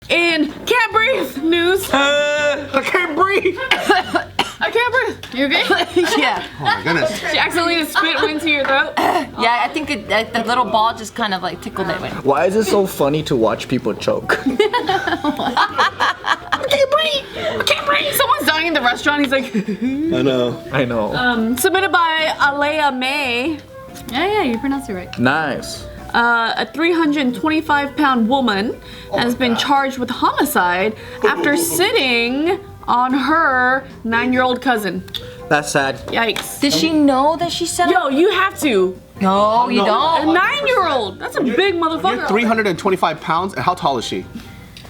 In Can't Breathe news. I can't breathe. I can't breathe. You okay? Yeah. Oh my goodness. She accidentally spit into your throat. Yeah, I think the little ball just kind of like tickled it. Why is it so funny to watch people choke? I can't breathe. I can't breathe. Someone's dying in the restaurant. He's like. I know. Submitted by Alea May. Yeah, you pronounced it right. Nice. A 325-pound woman has been charged with homicide after sitting on her 9-year-old cousin. That's sad. Yikes. Did she know that she said it? Yo, you have to. No, you A don't. 9-year-old. That's a big motherfucker. You're 325 pounds, and how tall is she?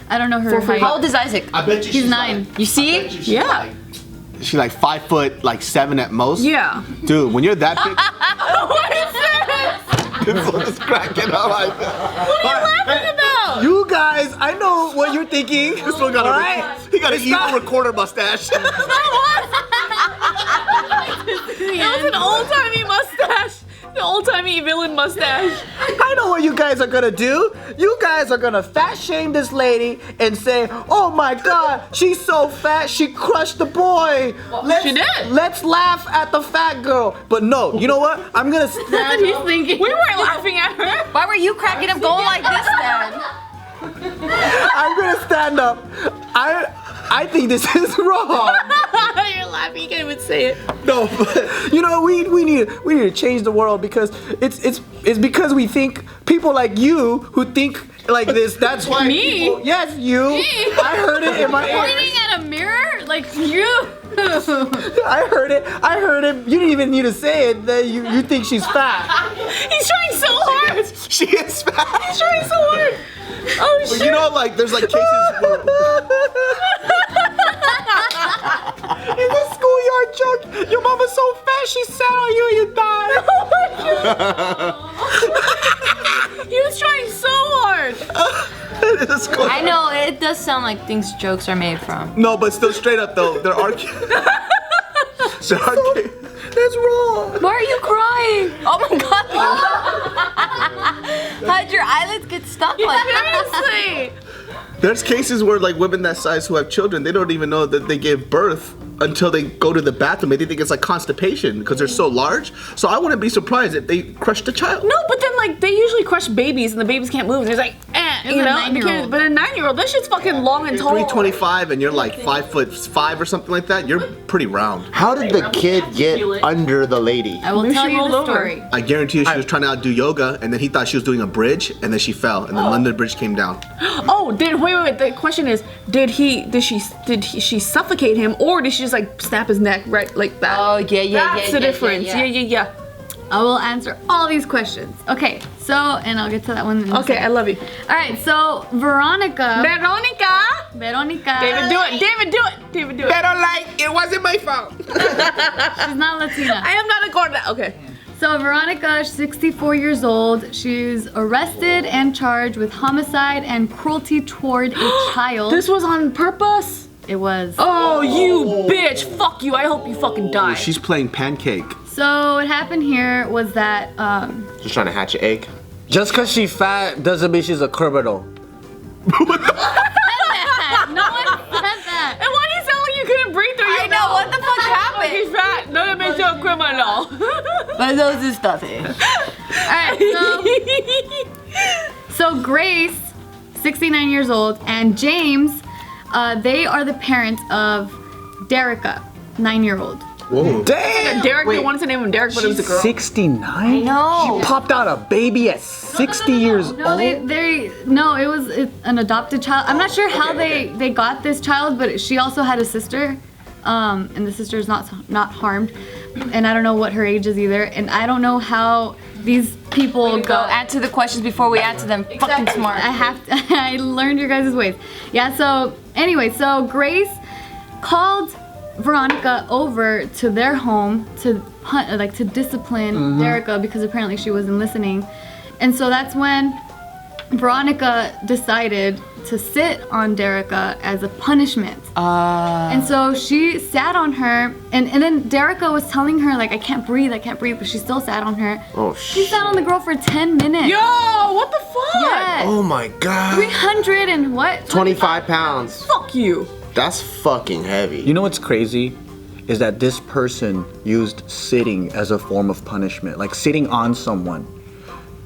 I don't know her height. How old is Isaac? I bet you He's 9. You see? Yeah. She's like 5'7" at most. Yeah. Dude, when you're that big, What is this? this one's cracking up like What are you laughing about? You guys, I know what you're thinking. This one got he got an evil recorder mustache. It was an old-timey mustache. The old-timey villain mustache. I know what you guys are gonna do. You guys are gonna fat shame this lady and say, oh my god, she's so fat, she crushed the boy. She did. Let's laugh at the fat girl. But no, you know what? I'm gonna That's stand what he's up. thinking. We weren't laughing at her. Why were you cracking up going like this then? I'm gonna stand up. I think this is wrong. You're laughing. You can't even say it. No, but you know we need to change the world because it's because we think people like you who think like this. That's why Me? people- yes, you. I heard it in my ear. Pointing at a mirror? Like you? I heard it. You didn't even need to say it. That you think she's fat. He's trying so hard. She is fat. He's trying so hard. Oh But shit. you know, like, there's like cases where It's a schoolyard joke. Your mama's so fat she sat on you and you died. He was trying so hard. it's cool. I know, it does sound like things jokes are made from. No, but still straight up though, there are That's wrong. Why are you crying? Oh my god. How'd your eyelids get stuck like that? Seriously. There's cases where like women that size who have children, they don't even know that they gave birth until they go to the bathroom. They think it's like constipation because they're so large. So I wouldn't be surprised if they crushed a child. No, but then like they usually crush babies and the babies can't move. There's like, It's you a know. 9-year-old. But a 9-year-old, that shit's fucking long and tall. 325 and you're like 5'5" or something like that. You're pretty round. How did the kid get under the lady? I will Maybe tell she you rolled the over. story. I guarantee you she was trying to outdo yoga and then he thought she was doing a bridge and then she fell and then the bridge came down. Oh, wait. The question is, did she suffocate him or did she just like snap his neck right like that? Oh, yeah. That's the difference. Yeah. I will answer all these questions. Okay, so, and I'll get to that one in a Okay, I second. love you. All right, so Veronica. Veronica. Veronica. David, do it. I don't like it. Wasn't my fault. She's not Latina. I am not a gorda. Okay. So Veronica, 64 years old. She's arrested and charged with homicide and cruelty toward a child. This was on purpose? It was. Oh, you bitch. Fuck you. I hope you fucking die. She's playing pancake. So what happened here was that Just trying to hatch an egg. Just because she's fat doesn't mean she's a criminal. no one said that. And why do you sound like you couldn't breathe through your I know, what the fuck happened? He's fat. No, that makes you a criminal. But those is stuffy. All right, so Grace, 69 years old, and James, they are the parents of Derica, 9-year-old. Whoa. Damn. Derek, they wanted to name him Derek, but it was a girl. 69? No. She popped out a baby at 60 years No, old? it was an adopted child. I'm not sure how they got this child, but she also had a sister, and the sister is not harmed, and I don't know what her age is either, and I don't know how these people Go answer the questions before we answer them. Fucking smart. I learned your guys' ways. Yeah, so anyway, so Grace called Veronica over to their home to discipline Derica because apparently she wasn't listening. And so that's when Veronica decided to sit on Derica as a punishment. And so she sat on her, and then Derica was telling her, like, I can't breathe, but she still sat on her. Oh, She sat on the girl for 10 minutes. Yo, what the fuck? Yes. Yes. Oh my god. 300 and what? 25 pounds. Fuck you. That's fucking heavy. You know what's crazy? Is that this person used sitting as a form of punishment. Like sitting on someone.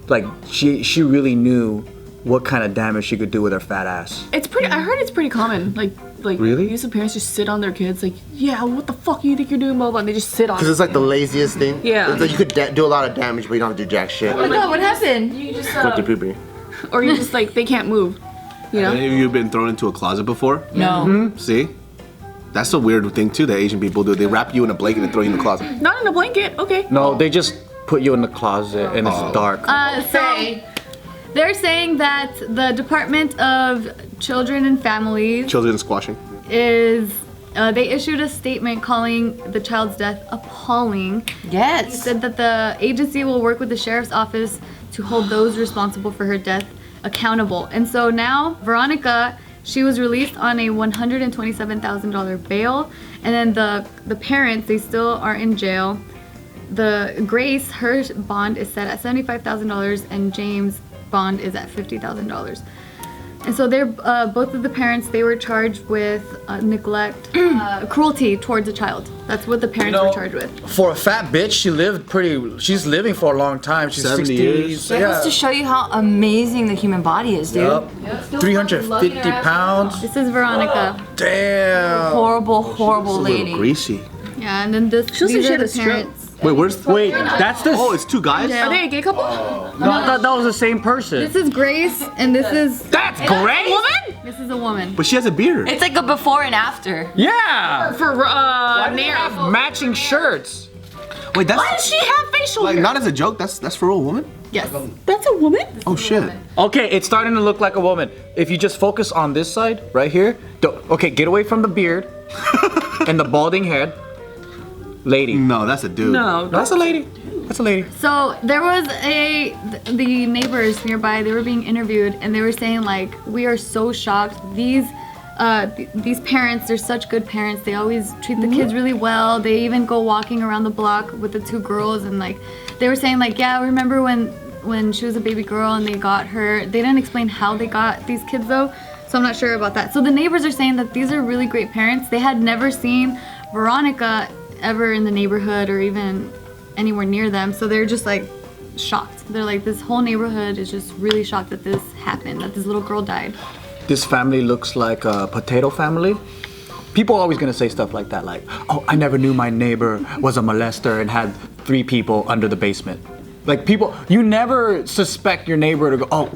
Like she really knew what kind of damage she could do with her fat ass. It's pretty. I heard it's pretty common. Like Really? abusive parents just sit on their kids. Like, yeah, what the fuck you think you're doing, blah blah. And they just sit on. Because it's like the laziest thing. Yeah. It's like you could do a lot of damage, but you don't have to do jack shit. Oh my god, what happened? You just Fuck your poopy. or you just like they can't move. You know. Any of you been thrown into a closet before? No. See? That's a weird thing too that Asian people do. They wrap you in a blanket and throw you in the closet. Not in a blanket. Okay. No, they just put you in the closet and it's dark. So they're saying that the Department of Children and Families Children squashing. is they issued a statement calling the child's death appalling. They Yes. said that the agency will work with the sheriff's office to hold those responsible for her death accountable. And so now Veronica, she was released on a $127,000 bail, and then the parents, they still are in jail. The Grace, her bond is set at $75,000, and James' bond is at $50,000. And so they're both of the parents, they were charged with neglect, cruelty towards a child. That's what the parents were charged with. For a fat bitch, she's living for a long time. She's 70 60 years. It goes to show you how amazing the human body is, dude. Yup. 350 pounds. This is Veronica. Damn. Horrible, horrible A little lady. greasy. Yeah, and then She these also are had the a stroke. parents. Wait, where's? Wait, that's the. Oh, it's two guys. Are they a gay couple? No, that was the same person. This is Grace, and this is Great woman. this is a woman. But she has a beard. It's like a before and after. Yeah. For Nair. Matching shirts. Wait, that's Why does she have facial like hair? not as a joke. That's for a woman. Yes. That's a woman. Oh shit. Okay, it's starting to look like a woman. If you just focus on this side, right here. Okay, get away from the beard and the balding head. Lady. No, that's a dude. No. That's a lady. That's a lady. So there was the neighbors nearby. They were being interviewed, and they were saying like, we are so shocked. These parents, they're such good parents. They always treat the kids really well. They even go walking around the block with the two girls, and like, they were saying like, yeah, remember when she was a baby girl and they got her. They didn't explain how they got these kids though, so I'm not sure about that. So the neighbors are saying that these are really great parents. They had never seen Veronica ever in the neighborhood or even anywhere near them, so they're just like shocked. They're like, this whole neighborhood is just really shocked that this happened, that this little girl died. This family looks like a potato family. People are always gonna say stuff like that, like, oh, I never knew my neighbor was a molester and had 3 people under the basement. Like people, you never suspect your neighbor to go, oh,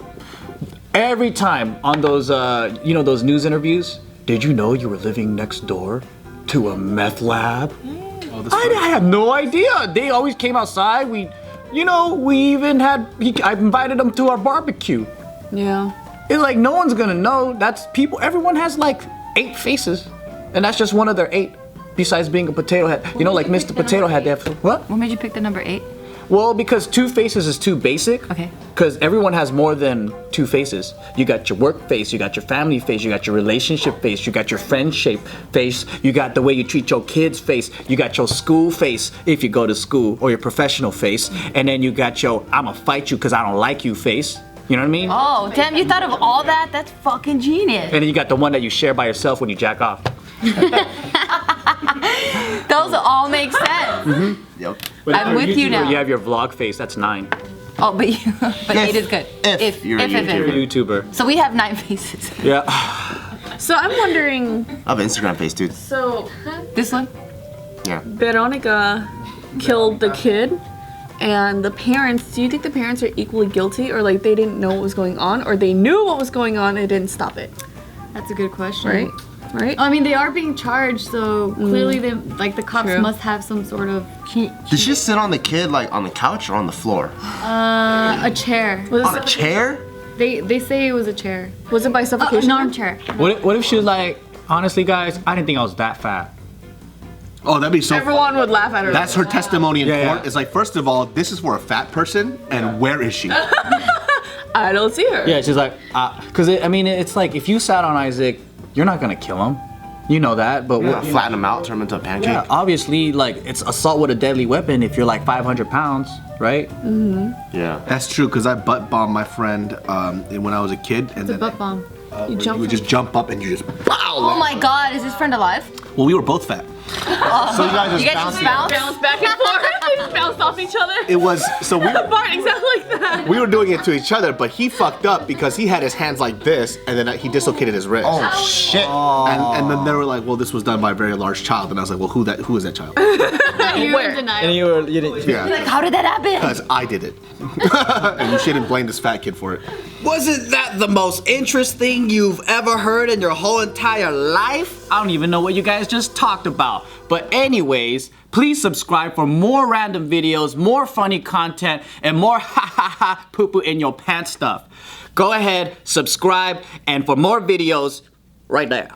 every time on those, those news interviews, did you know you were living next door to a meth lab? I have no idea. They always came outside. We even had, I invited them to our barbecue. Yeah. It's like no one's gonna know. That's people, everyone has like 8 faces. And that's just one of their 8. Besides being a potato head. You know, like Mr. Potato Head, they have, what? What made you pick the number 8? Well, because 2 faces is too basic. Okay. Because everyone has more than 2 faces. You got your work face, you got your family face, you got your relationship face, you got your friendship face, you got the way you treat your kids face, you got your school face if you go to school, or your professional face, and then you got your I'ma fight you because I don't like you face. You know what I mean? Oh, damn, you thought of all that? That's fucking genius. And then you got the one that you share by yourself when you jack off. Those all make sense. Yep. I'm with you now. You have your vlog face, that's 9. Oh, but 8 is good. If you're a You're a YouTuber. So we have 9 faces. Yeah. So I'm wondering. I have an Instagram face, dude. So This one? Yeah. Veronica killed the kid, and the parents. Do you think the parents are equally guilty, or like they didn't know what was going on, or they knew what was going on and didn't stop it? That's a good question. Right. Right. I mean, they are being charged, so clearly they, like, the cops True. must have some sort of Did she just sit on the kid like on the couch or on the floor? a chair. On a chair? They say it was a chair. Was it by suffocation? An armchair. What if she was like, honestly guys, I didn't think I was that fat. Oh, that'd be so. Everyone would laugh at her. That's her testimony in Yeah, court. yeah. It's like, first of all, this is for a fat person, and where is she? I don't see her. Yeah, she's like, because it's like if you sat on Isaac, you're not gonna kill him. You know that, but Yeah, flatten them out, turn them into a pancake. yeah, obviously, like it's assault with a deadly weapon if you're like 500 pounds, right? Yeah. That's true, because I butt bombed my friend when I was a kid, and It's a then butt bomb. You you jump would from- just jump up and you just bow. Oh my God, is this friend alive? Well, we were both fat. So you guys You guys just bounce? bounce back and forth. They just bounced off each other. It was so we Bart, exactly like that. we were doing it to each other, but he fucked up because he had his hands like this, and then he dislocated his wrist. Oh shit. And then they were like, well, this was done by a very large child, and I was like, well, who is that child? You're Where? in denial. And you didn't. Yeah, Like, how did that happen? because I did it, and you shouldn't blame this fat kid for it. Wasn't that the most interesting you've ever heard in your whole entire life? I don't even know what you guys just talked about. But anyways, please subscribe for more random videos, more funny content, and more ha ha ha poo poo in your pants stuff. Go ahead, subscribe, and for more videos, right there.